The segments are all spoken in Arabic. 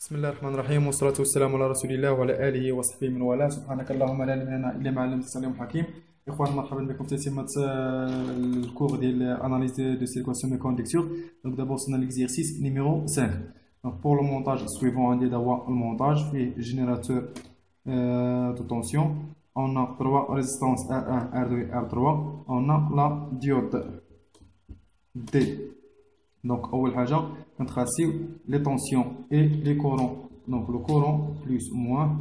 بسم الله الرحمن الرحيم والصلاة والسلام على رسول الله وعلى آله وصحبه من والاه. سبحانك اللهم لا علم لنا إلا ما علمتنا العليم الحكيم. إخوان مرحبا بكم في تتمة الكور ديال analyse de circulation et conducture. Donc d'abord c'est l'exercice numéro 5. Donc pour le montage suivant عندي دابا المونتاج فيه générateur de tension. On a trois résistances R1, R2 et R3. On a la diode D. Donc, أول حاجة كنتخاسيو les tensions et les courants. Donc, le courant plus ou moins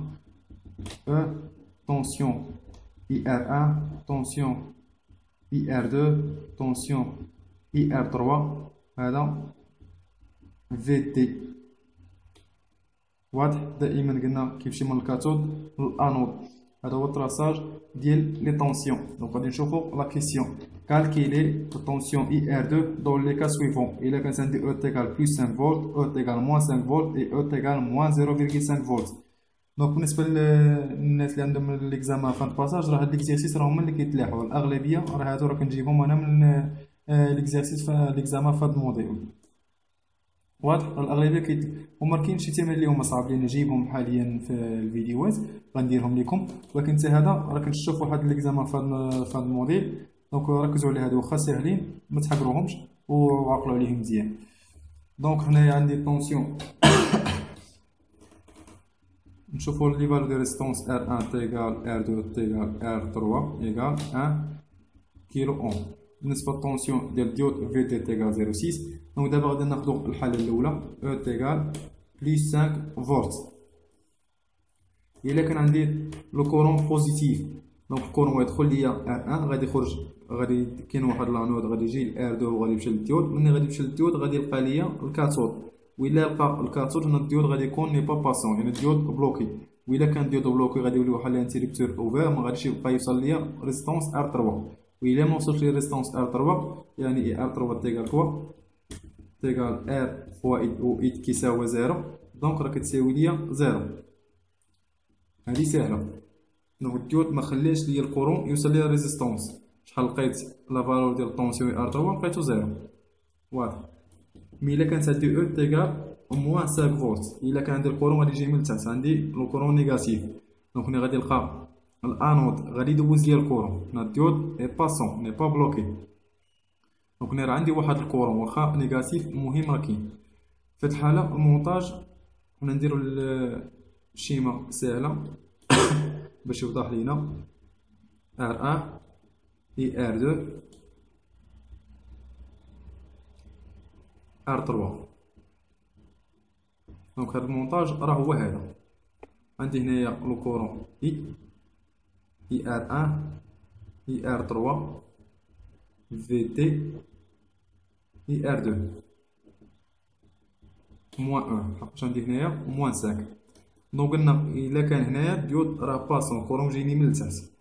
E, tension IR1, tension IR2, tension IR3. هذا VT. واضح؟ دائما قلنا كيمشي من الكاثود للانود. هذا هو التراساج ديال لي طونسيون. دونك غادي نشوفو لا كيسيون. Calculer la tension IR2 dans les cas suivants. Il a qu'un E égale plus 5 volts, E égale moins 5 volts et E égale moins 0,5 volts. Donc بالنسبة للناس اللي عندهم ليكزامان فان باساج راه هاد ليكزارسيس راهم هما اللي كيتلاحوا. الأغلبية راه هادو راه كنجيبهم أنا من ليكزارسيس ليكزامان فهاد الموديل. واضح؟ الأغلبية هما كاين شي تمارين اللي هما صعابين نجيبهم حاليا في الفيديوهات غنديرهم لكم، ولكن حتى هذا راه كنشوف واحد ليكزامان فهاد الموديل. دونك ركزوا على هادو واخا ساهلين ما تحقروهمش وعقلوا عليهم مزيان. دونك هنايا عندي طونسيون نشوفوا لي فالو دي ريزيستونس R1 تيغال R2 تيغال R3 ايغال 1 كيلو اوم. بالنسبه للطونسيون ديال الديود VT تيغال 0.6. دونك دابا غادي ناخذوا الحاله الاولى E تيغال بلس 5 فولت. الا كان عندي لو كورون بوزيتيف دونك الكورون يدخل ليا R1 غادي يخرج، غادي كاين واحد لانود غادي يجي ل R2 وغادي يمشي للديود. ملي غادي يمشي للديود غادي يلقى ليا الكاثود، وإلا لقى الكاثود هنا الديود غادي يكون ني با باسون، يعني الديود بلوكي. وإلا كان الديود بلوكي غادي يولي واحد الانتريبتور اوفير ما غاديش يبقى يوصل ليا ريزيستونس R3. وإلا ما وصلش لي ريزيستونس R3 يعني R3 تيغال كوا تيغال R فوا او إيت كيساوي 0. دونك راه كتساوي ليا 0. هادي ساهلة. دونك الديود ما خليش ليا الكورون يوصل ليا ريزيستونس. شحال لقيت لا فالور ديال الطونسيون R3 لقيتو 0. واضح؟ مي الا كانت هادي او تيغال موان 5 فولت، الا كان عندي الكورون غادي يجي من التحت، عندي لو كورون نيجاتيف. دونك هنا غادي نلقى الانود غادي يدوز ليا الكورون. هنا الديود اي باسون ني با بلوكي. دونك هنا راه عندي واحد الكورون واخا نيجاتيف المهم راه كاين. في هاد الحالة المونتاج هنا نديرو الشيما ساهلة باش يوضح لينا R1 et R2 R3. دونك هاد المونتاج راه هو هذا. عندي هنايا لو كورون اي R1 اي R3 VT اي R2 موان 1 حقاش عندي هنايا موان 5. دونك قلنا الا كان هنايا الديود راه باسون الكورون جايني من التحت.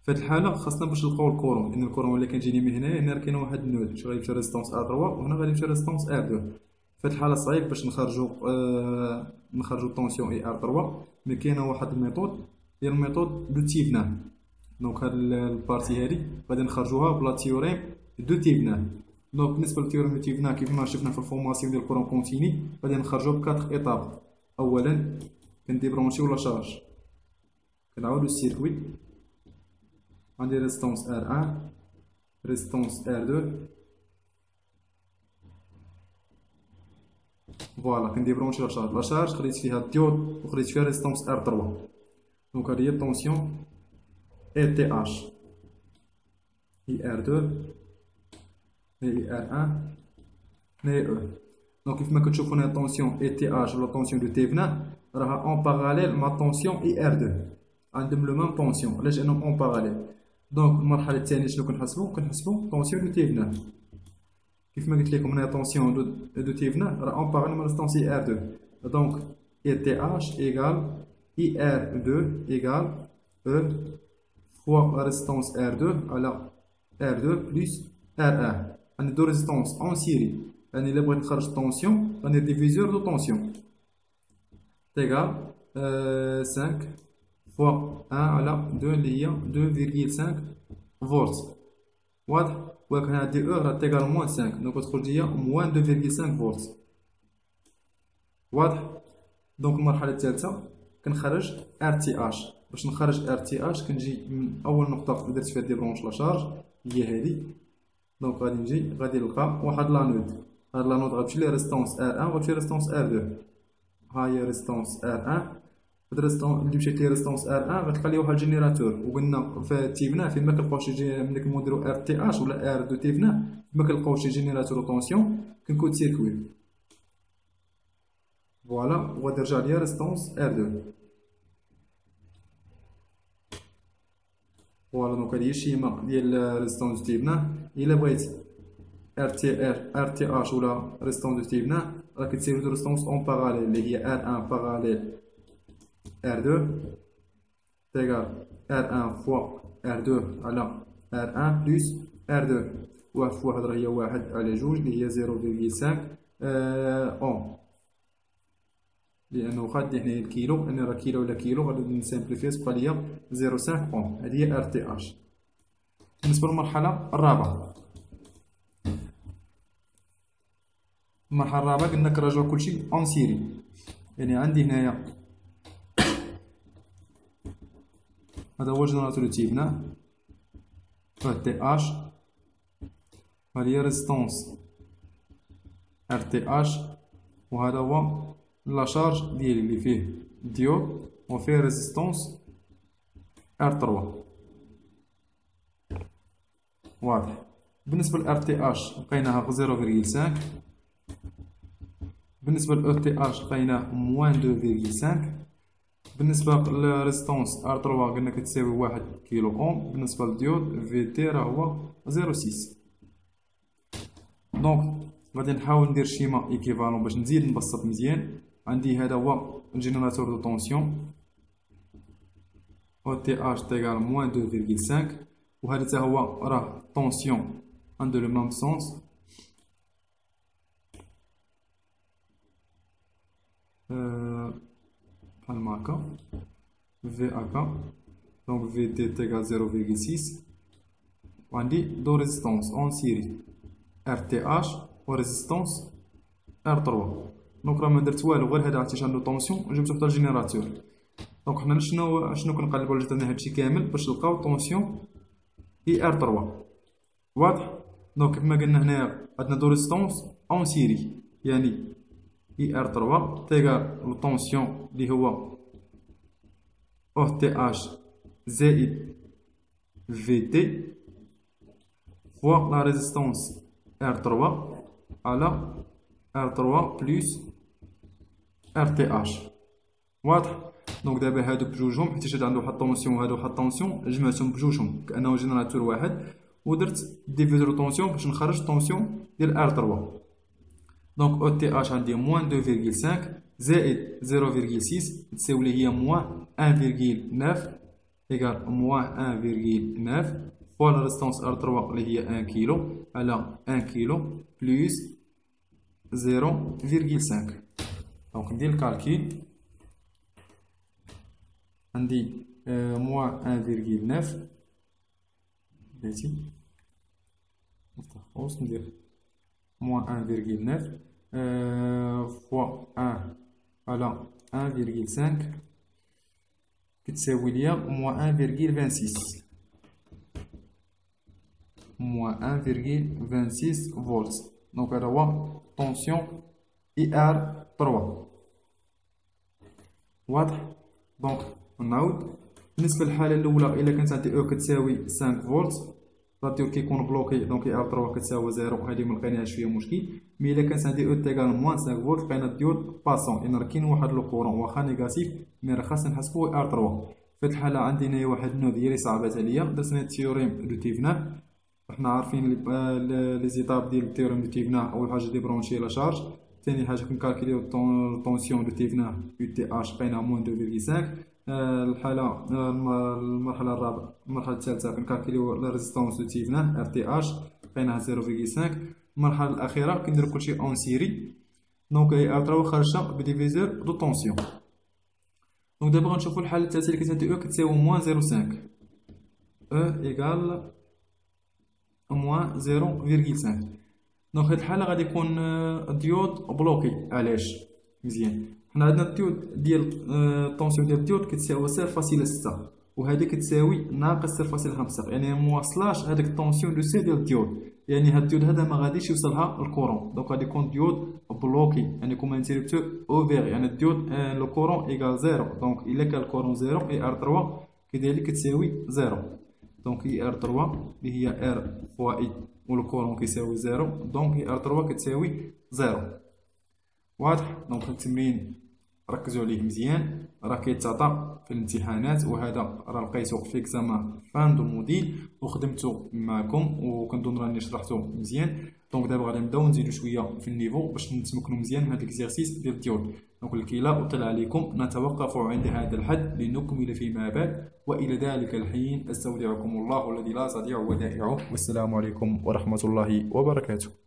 في هاد الحالة خاصنا باش نلقاو الكورون، لأن الكورون اللي كنجيني من هنايا هنا راه كاين واحد النود غادي يمشي ريزيستونس R3 وهنا غادي يمشي ريزيستونس R2. في هاد الحالة صعيب باش نخرجو الطونسيون اي R3، مي كاينة واحد الميثود هي الميثود دو تيفنان. دونك هاد البارتي هادي غادي نخرجوها بلا تيوريم دو تيفنان. دونك بالنسبة لتيوريم دو تيفنان كيفما شفنا في الفورماسيون ديال الكورون كونتيني غادي نخرجوه ب4 ايطاب. أولا كنديبرونشيو لا شارج، كنعاودو السيركوي. عندي ريزيستونس R1 ريزيستونس R2 فوالا كنديبرونشي لا شارج خديت فيها الديود وخديت فيها ريزيستونس R3. دونك هادي هي الطونسيون اي تي اش اي R2 اي R1 اي او. دونك كيفما كتشوفو هنا الطونسيون اي تي اش ولا طونسيون دو تيفنان راها اون باراليل مع الطونسيون اي R2. عندهم لو ميم طونسيون علاش انهم اون باراليل. دونك المرحلة الثانية شنو كنحسبو طونسيون دو تيفنان. كيفما قلت لكم هنا طونسيون دو تيفنان راه اون باراليل مع ريزيستونس اي R2. دونك اي تي اش ايغال اي R2 ايغال او فوا ريزيستونس R2 على R2 بلس R1. عندي دو ريزيستونس اون سيري، يعني الا بغيت نخرج الطونسيون غندير ديفيزور دو طونسيون تيغال 5 فوا 1 على 2 اللي هي 2,5 فولت. واضح؟ ولكن هادي او راه تيغال موان 5 دونك تخرج ليا موان 2,5 فولت. واضح؟ دونك المرحله الثالثه كنخرج ار تي اش. باش نخرج ار تي اش كنجي من اول نقطه درت فيها دي برونش لا شارج هي هذه. دونك غادي نجي غادي نلقى واحد لانود. هاد لانود غتمشي لي ريستونس ار 1 وغتمشي ريستونس ار 2. ها هي ريستونس ار 1. هاد ريستونس اللي مشات لي ريستونس ار 1 غتلقى لي واحد الجينيراتور. وقلنا في تيفنا فين ما كنلقاوش ملي كنديرو ار تي اش ولا ار 2 تيفنا ما كنلقاوش شي جينيراتور طونسيون كنكود سيركوي. فوالا وغادي نرجع ليا ريستونس ار 2. فوالا دونك هادي هي الشيما ديال ريستونس تيبناه. الا بغيت ار تي اش ولا ريستونس تيبناه راه كتساوي دو ريستونس اون باراليل اللي هي ار 1 باراليل ار 2 تيغال ار 1 فوا ار 2 على ار 1 بلس ار 2. واحد في واحد راه هي واحد على جوج اللي هي 0.5 اون، لانه خاد هنا الكيلو انا راه كيلو ولا كيلو غادي نسامبليفي تبقى ليا 0.5 اون. هذه هي ار تي اش. بالنسبه للمرحله الرابعه، المرحله الرابعه قلنا كنراجعو كلشي اون سيري. يعني عندي هنايا هذا هو الجنراتور اللي تيبنا تي اش. هذه هي ريزيستونس ار تي اش، وهذا هو لا شارج ديالي اللي فيه ديود وفيه ريزيستونس ار 3. واضح. بالنسبه ل ار تي اش لقيناها 0.5. بالنسبه ل او تي اش لقيناه موان 2.5. بالنسبه للريزيستونس ار 3 قلنا كتساوي 1 كيلو اوم. بالنسبه للديود في تي راه هو 0.6. دونك غادي نحاول ندير شيما ايكيفالون باش نزيد نبسط مزيان. عندي هذا هو الجينيراتور دو طونسيون او تي اش تيغال موان 2.5، وهذا تا هو راه طونسيون عنده لو ميم سونس. بحال ما هكا في هكا. دونك في تي تيغال 0.6. وعندي دو ريزيستونس اون سيري ار تي اش و ريزيستونس ار 3. دونك راه ما درت والو غير هذا عرفتي عنده طونسيون جبتو حتى الجينيراتور. دونك حنا شنو كنقلبو على درنا هادشي كامل باش نلقاو طونسيون هي ار 3. واضح. دونك كما قلنا هنايا عندنا دو ريزيستونس اون سيري، يعني اي ار 3 تيغال لو طونسيون اللي هو او تي اش زائد في تي فوا لا ريزيستونس ار 3 على ار 3 بلس ار تي اش. واضح. دونك دابا هادو بجوجهم حيت هذا عنده واحد طونسيون وهذا واحد طونسيون جمعتهم بجوجهم كانه جينيراتور واحد ودرت ديفيزور طونسيون باش نخرج طونسيون ديال ار 3. دونك او تي اش عندي موان 2.5 زائد 0.6 تساوي لي هي موان 1.9 ايكال موان 1.9 فوا لا ريزيستونس ار 3 اللي هي 1 كيلو على 1 كيلو بلس 0.5. دونك ندير الكالكيل. عندي موان 1.9 بلاتي نفتح قوس ندير موان 1.9 فوا 1 على 1.5 كتساوي ليا موان 1.26 موان 1.26 فولت. دونك هذا هو طونسيون اي ار 3. واضح. دونك نعاود. بالنسبه للحاله الاولى الا كانت عندي او كتساوي 5 فولت الراديو كيكون بلوكي دونك اي ار 3 كتساوي 0. هذه ملقيناهاش فيها مشكل. مي الا كانت عندي او تيغال موان 5 فولت لقينا الديود باسون لان راه كاين واحد لو كورون واخا نيجاتيف مي راه خاصنا نحسبو اي ار 3. في هاد الحاله عندي هنايا واحد النود هي اللي صعبات عليا. درنا التيوريم دو تيفنا. حنا عارفين لي زيتاب ديال التيوريم دو تيفنا. اول حاجه ديبرونشي لا شارج، ثاني حاجه كنكالكوليو الطونسيون دو تيفنا يو تي اش لقينا موان 2.5. الحاله المرحله الرابعه المرحله الثالثه كنكالكوليو لا ريزيستونس دو تيفنا ار تي اش لقيناها 0.5. المرحله الاخيره كنديرو كلشي اون سيري. دونك اي ار 3 خارجه بديفيزور دو طونسيون. دونك دابا غنشوفو الحاله الثالثه اللي كتعطي او كتساوي موان 0.5 او ايكال موان 0.5. دونك هاد الحاله غادي يكون الديود بلوكي. علاش؟ مزيان. حنا عندنا الديود ديال الطونسيون ديال الديود كتساوي 0.6 وهذه كتساوي ناقص 0.5، يعني موصلاش هذيك الطونسيون دو سي ديال الديود، يعني هاد الديود هذا ما غاديش يوصلها الكورون، دونك غادي يكون ديود بلوكي، يعني كوم انتربتور اوفير، يعني الديود لو كورون ايكال زيرو، دونك الا كان الكورون زيرو اي ار 3 كذلك كتساوي زيرو، دونك اي ار 3 اللي هي ار فوا اي والكورون كيساوي زيرو، دونك اي ار 3 كتساوي زيرو. واضح؟ دونك التمرين ركزوا عليه مزيان، راه كيتعطى في الامتحانات، وهذا راه لقيتو في اكزامان فان دو موديل وخدمتو معكم، وكنظن راني شرحتو مزيان. دونك دابا غادي نبداو نزيدو شويه في النيفو باش نتمكنوا مزيان من هاد الاكزرسيس ديال الديود. دونك لكي لا أطيل عليكم نتوقف عند هذا الحد لنكمل فيما بعد، والى ذلك الحين استودعكم الله الذي لا تضيع ودائعه، والسلام عليكم ورحمه الله وبركاته.